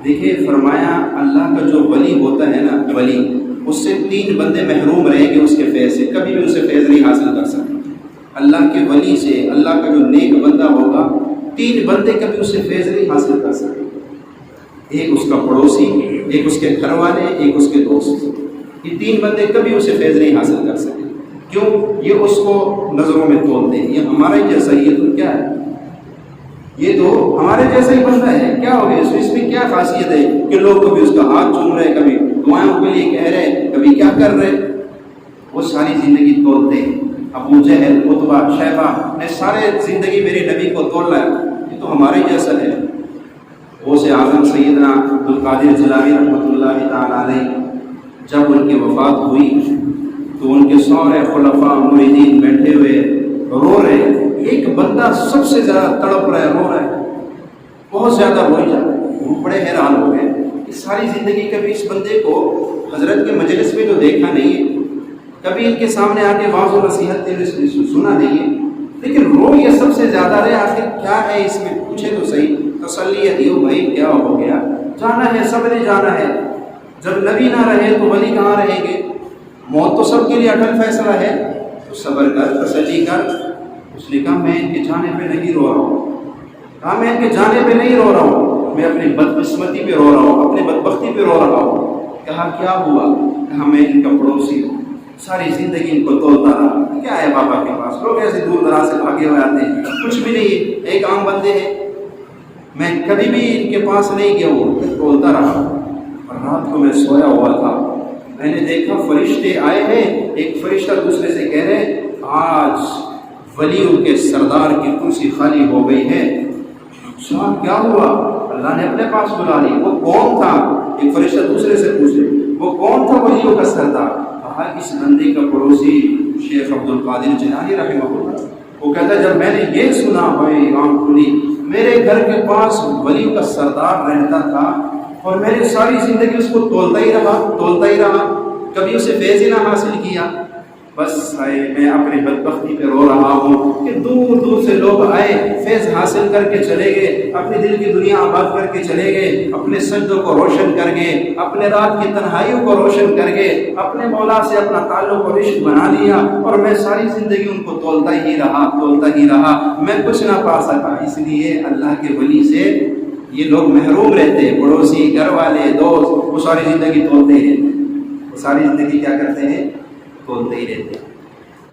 دیکھیے فرمایا اللہ کا جو ولی ہوتا ہے نا، ولی، اس سے 3 بندے محروم رہیں گے اس کے فیض سے، کبھی بھی اسے فیض نہیں حاصل کر سکتے۔ اللہ کے ولی سے، اللہ کا جو نیک بندہ ہوگا، 3 بندے کبھی اسے فیض نہیں حاصل کر سکتے۔ ایک اس کا پڑوسی، ایک اس کے گھر والے، ایک اس کے دوست۔ یہ 3 بندے کبھی اسے فیض نہیں حاصل کر سکتے۔ کیوں؟ یہ اس کو نظروں میں تولتے ہیں، یہ ہمارا ہی جیسا ہی ہے، تو کیا ہے، یہ تو ہمارے جیسا ہی بندہ ہے، کیا ہو گیا اس میں کیا خاصیت ہے کہ لوگ کبھی اس کا ہاتھ چوم رہے، کبھی دعائیں کے لیے کہہ رہے، کبھی کیا کر رہے۔ وہ ساری زندگی تولتے ہیں۔ ابو جہل، عتبہ، شیبہ نے سارے زندگی میرے نبی کو تول رہا ہے، یہ تو ہمارے جیسا ہے۔ غوث اعظم سیدنا عبدالقادر جیلانی رحمۃ اللہ تعالیٰ علیہ، جب ان کی وفات ہوئی تو ان کے سارے خلفاء مریدین بیٹھے ہوئے رو رہے، ایک بندہ سب سے زیادہ تڑپ رہا ہے، رو رہا ہے، بہت زیادہ روئی جا رہا ہے۔ وہ بڑے حیران ہو گئے کہ ساری زندگی کبھی اس بندے کو حضرت کے مجلس میں تو دیکھا نہیں ہے، کبھی ان کے سامنے آ کے واعظ و نصیحت سنا نہیں ہے، لیکن رو یہ سب سے زیادہ رہے، آخر کیا ہے اس میں، پوچھے تو صحیح، تسلی دیو بھائی کیا ہو گیا، جانا ہے، سب نے جانا ہے، جب نبی نہ رہے تو ولی کہاں رہیں گے، موت تو سب کے لیے اٹل فیصلہ ہے، تو صبر کر، تسلی کر۔ اس نے کہا میں ان کے جانے پہ نہیں رو رہا ہوں، کہا میں ان کے جانے پہ نہیں رو رہا ہوں، میں اپنی بدقسمتی پہ رو رہا ہوں، اپنی بدبختی پہ رو رہا ہوں۔ کہا کیا ہوا؟ کہا میں ان کا پڑوسی ہوں، ساری زندگی ان کو تولتا رہا۔ کیا ہے بابا کے پاس، لوگ ایسے دور دراز سے بھاگے ہوئے آتے ہیں، کچھ بھی نہیں، ایک عام بندے ہیں، میں کبھی بھی ان کے پاس نہیں گیا ہوں، تولتا رہا۔ اور رات کو میں سویا ہوا تھا، میں نے دیکھا فرشتے آئے ہیں، ایک فرشتہ دوسرے سے کہہ رہے آج ولیوں کے سردار کی کرسی خالی ہو گئی ہے۔ اچھا کیا ہوا؟ اللہ نے اپنے پاس بلا لی۔ وہ کون تھا؟ ایک فرشتہ دوسرے سے پوچھ رہے وہ کون تھا ولیوں کا سردار؟ کہا اس بندے کا پڑوسی شیخ عبدالقادر جیلانی رحمہ اللہ۔ وہ کہتا جب میں نے یہ سنا ہوئے امام کلی، میرے گھر کے پاس ولیوں کا سردار رہتا تھا اور میں نے ساری زندگی اس کو تولتا ہی رہا، کبھی اسے فیض ہی نہ حاصل کیا۔ بس میں اپنی بدبختی پہ رو رہا ہوں کہ دور دور سے لوگ آئے، فیض حاصل کر کے چلے گئے، اپنی دل کی دنیا آباد کر کے چلے گئے، اپنے سجدوں کو روشن کر گئے، اپنے رات کی تنہائیوں کو روشن کر گئے، اپنے مولا سے اپنا تعلق و رشت بنا لیا، اور میں ساری زندگی ان کو تولتا ہی رہا، میں کچھ نہ پا سکا۔ اس لیے اللہ کے ولی سے یہ لوگ محروم رہتے، پڑوسی، گھر والے، دوست، وہ ساری زندگی تولتے ہی رہتے، وہ ساری زندگی کیا کرتے ہیں؟ تولتے ہی رہتے ہیں۔